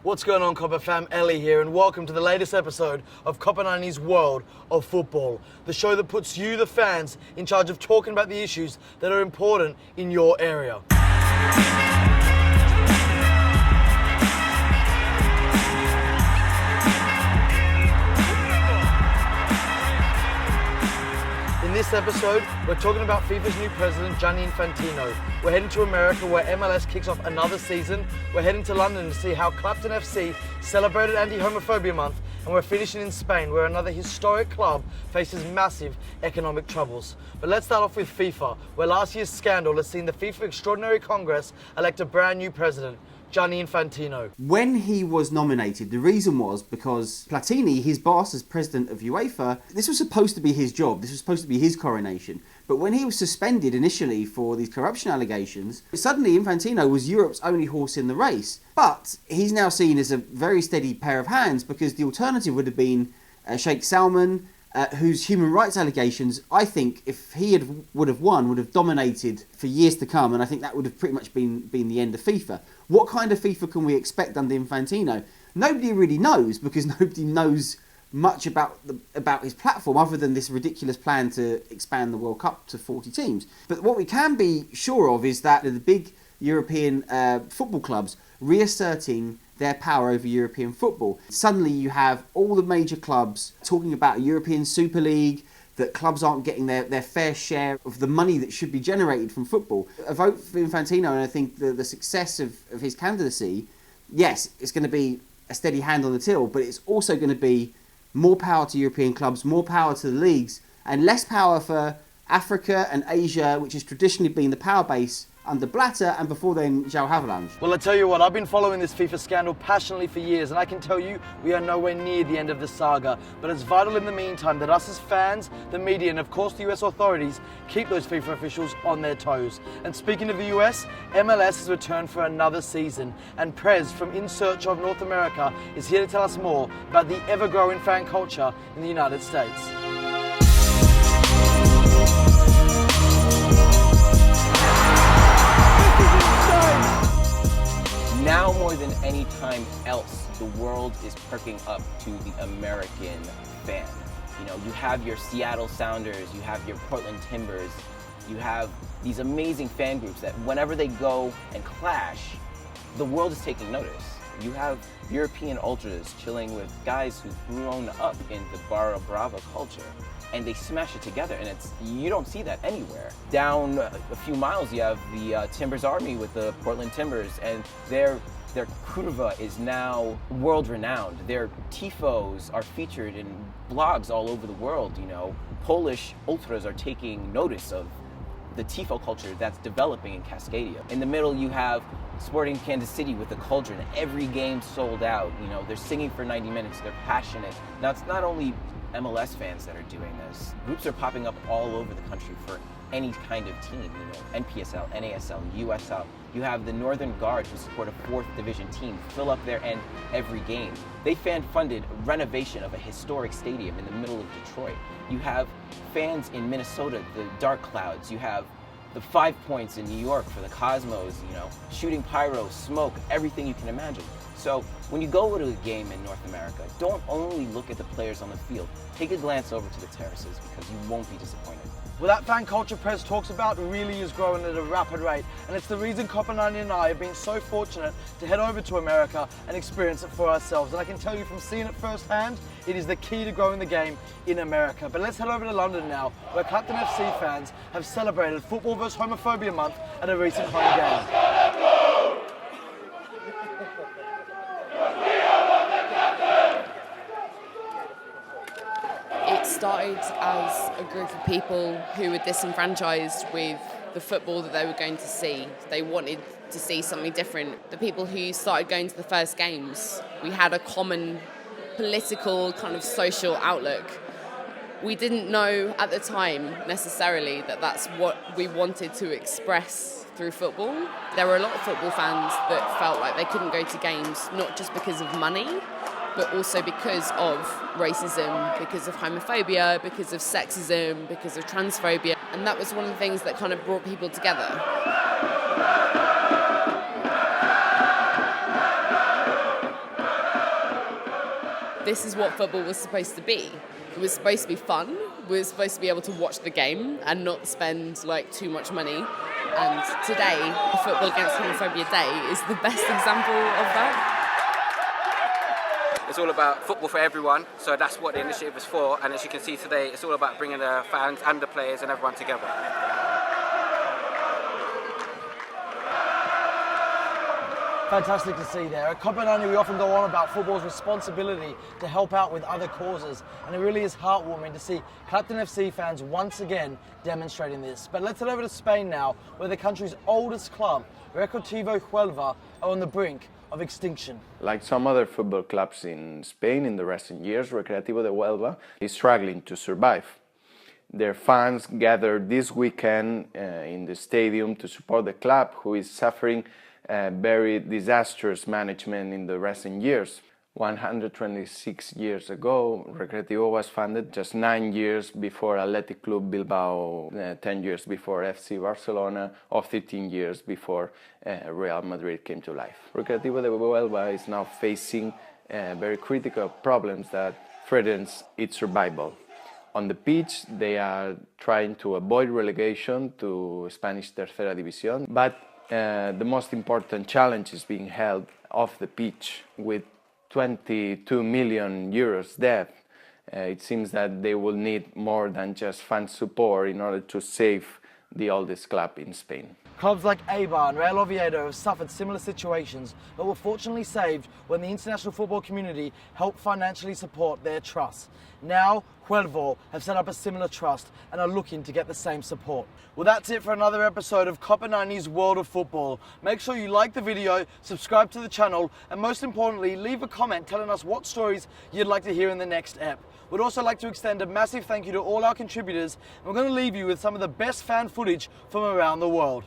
What's going on, Copper fam? Eli here, and welcome to the latest episode of Copper 90's World of Football, the show that puts you, the fans, in charge of talking about the issues that are important in your area. In this episode, we're talking about FIFA's new president, Gianni Infantino. We're heading to America where MLS kicks off another season. We're heading to London to see how Clapton FC celebrated anti-homophobia month. And we're finishing in Spain where another historic club faces massive economic troubles. But let's start off with FIFA, where last year's scandal has seen the FIFA Extraordinary Congress elect a brand new president, Gianni Infantino. When he was nominated, the reason was because Platini, his boss as president of UEFA, this was supposed to be his job, this was supposed to be his coronation. But when he was suspended initially for these corruption allegations, suddenly Infantino was Europe's only horse in the race. But he's now seen as a very steady pair of hands because the alternative would have been Sheikh Salman, whose human rights allegations, I think, if he would have won, would have dominated for years to come, and I think that would have pretty much been the end of FIFA. What kind of FIFA can we expect under Infantino? Nobody really knows, because nobody knows much about his platform other than this ridiculous plan to expand the World Cup to 40 teams. But what we can be sure of is that the big European football clubs reasserting their power over European football. Suddenly you have all the major clubs talking about a European Super League, that clubs aren't getting their fair share of the money that should be generated from football. A vote for Infantino, and I think the success of his candidacy, yes, it's going to be a steady hand on the till, but it's also going to be more power to European clubs, more power to the leagues, and less power for Africa and Asia, which has traditionally been the power base under Blatter, and before then, João Havelange. Well, I tell you what, I've been following this FIFA scandal passionately for years, and I can tell you we are nowhere near the end of the saga. But it's vital in the meantime that us as fans, the media, and of course the US authorities keep those FIFA officials on their toes. And speaking of the US, MLS has returned for another season, and Prez from In Search of North America is here to tell us more about the ever-growing fan culture in the United States. Now more than any time else, the world is perking up to the American fan. You know, you have your Seattle Sounders, you have your Portland Timbers, you have these amazing fan groups that whenever they go and clash, the world is taking notice. You have European ultras chilling with guys who've grown up in the Barra Brava culture, and they smash it together, and you don't see that anywhere. Down a few miles, you have the Timbers Army with the Portland Timbers, and their curva is now world-renowned. Their tifos are featured in blogs all over the world. You know, Polish ultras are taking notice of the tifo culture that's developing in Cascadia. In the middle, you have Sporting Kansas City with the Cauldron. Every game sold out. You know, they're singing for 90 minutes. They're passionate. Now, it's not only MLS fans that are doing this. Groups are popping up all over the country for any kind of team, you know, NPSL, NASL, USL. You have the Northern Guard who support a 4th division team, fill up their end every game. They fan-funded renovation of a historic stadium in the middle of Detroit. You have fans in Minnesota, the Dark Clouds. You have the 5 Points in New York for the Cosmos, you know, shooting pyro, smoke, everything you can imagine. So when you go to a game in North America, don't only look at the players on the field. Take a glance over to the terraces because you won't be disappointed. Well, that fan culture Prez talks about really is growing at a rapid rate, and it's the reason Copper 90 and I have been so fortunate to head over to America and experience it for ourselves. And I can tell you from seeing it firsthand, it is the key to growing the game in America. But let's head over to London now, where Clapton FC fans have celebrated Football vs Homophobia Month at a recent home game. It started as a group of people who were disenfranchised with the football that they were going to see. They wanted to see something different. The people who started going to the first games, we had a common political kind of social outlook. We didn't know at the time necessarily that that's what we wanted to express through football. There were a lot of football fans that felt like they couldn't go to games, not just because of money, but also because of racism, because of homophobia, because of sexism, because of transphobia. And that was one of the things that kind of brought people together. this is what football was supposed to be. It was supposed to be fun. We were supposed to be able to watch the game and not spend like too much money. And today, Football Against Homophobia Day is the best example of that. It's all about football for everyone, so that's what the initiative is for. And as you can see today, it's all about bringing the fans and the players and everyone together. Fantastic to see there. At Copenhagen, we often go on about football's responsibility to help out with other causes, and it really is heartwarming to see Clapton FC fans once again demonstrating this. But let's head over to Spain now, where the country's oldest club, Recreativo de Huelva, are on the brink of extinction. Like some other football clubs in Spain in the recent years, Recreativo de Huelva is struggling to survive. Their fans gathered this weekend in the stadium to support the club, who is suffering very disastrous management in the recent years. 126 years ago, Recreativo was founded just 9 years before Athletic Club Bilbao, 10 years before FC Barcelona, or 15 years before Real Madrid came to life. Recreativo de Huelva is now facing very critical problems that threatens its survival. On the pitch, they are trying to avoid relegation to Spanish Tercera División, but the most important challenge is being held off the pitch. With 22 million euros debt, it seems that they will need more than just fan support in order to save the oldest club in Spain. Clubs like Eibar and Real Oviedo have suffered similar situations, but were fortunately saved when the international football community helped financially support their trusts. Now, Huelva have set up a similar trust and are looking to get the same support. Well, that's it for another episode of Copenhagen's World of Football. Make sure you like the video, subscribe to the channel, and most importantly, leave a comment telling us what stories you'd like to hear in the next ep. We'd also like to extend a massive thank you to all our contributors, and we're going to leave you with some of the best fan footage from around the world.